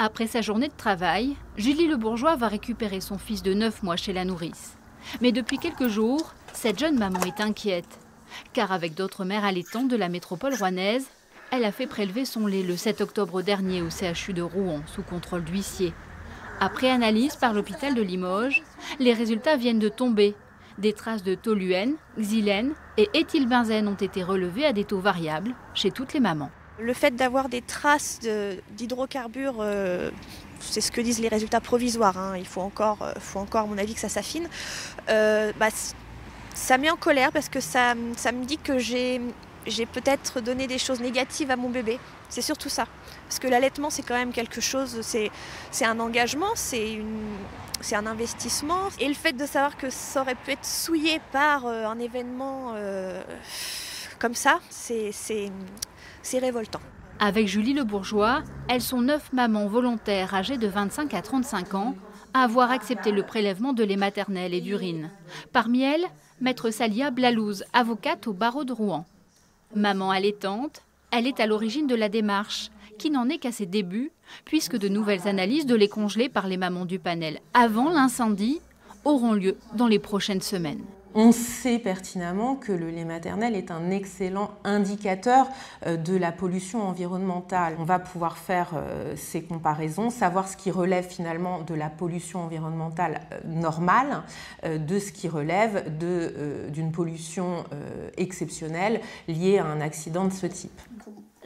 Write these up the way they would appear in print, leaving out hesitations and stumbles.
Après sa journée de travail, Julie Le Bourgeois va récupérer son fils de 9 mois chez la nourrice. Mais depuis quelques jours, cette jeune maman est inquiète. Car avec d'autres mères allaitantes de la métropole rouennaise, elle a fait prélever son lait le 7 octobre dernier au CHU de Rouen, sous contrôle d'huissier. Après analyse par l'hôpital de Limoges, les résultats viennent de tomber. Des traces de toluène, xylène et éthylbenzène ont été relevées à des taux variables chez toutes les mamans. Le fait d'avoir des traces d'hydrocarbures, c'est ce que disent les résultats provisoires, hein. Il faut encore, à mon avis, que ça s'affine. Ça met en colère parce que ça me dit que j'ai peut-être donné des choses négatives à mon bébé. C'est surtout ça. Parce que l'allaitement, c'est quand même quelque chose, c'est un engagement, c'est un investissement. Et le fait de savoir que ça aurait pu être souillé par un événement comme ça, c'est révoltant. Avec Julie Le Bourgeois, elles sont 9 mamans volontaires âgées de 25 à 35 ans à avoir accepté le prélèvement de lait maternel et d'urine. Parmi elles, maître Salia Blalouz, avocate au barreau de Rouen. Maman allaitante, elle est à l'origine de la démarche, qui n'en est qu'à ses débuts, puisque de nouvelles analyses de lait congelé par les mamans du panel avant l'incendie auront lieu dans les prochaines semaines. On sait pertinemment que le lait maternel est un excellent indicateur de la pollution environnementale. On va pouvoir faire ces comparaisons, savoir ce qui relève finalement de la pollution environnementale normale, de ce qui relève d'une pollution exceptionnelle liée à un accident de ce type.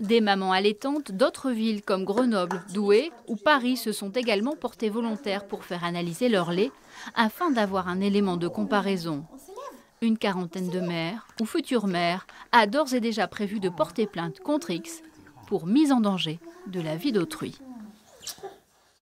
Des mamans allaitantes d'autres villes comme Grenoble, Douai ou Paris se sont également portées volontaires pour faire analyser leur lait afin d'avoir un élément de comparaison. Une quarantaine de mères ou futures mères a d'ores et déjà prévu de porter plainte contre X pour mise en danger de la vie d'autrui.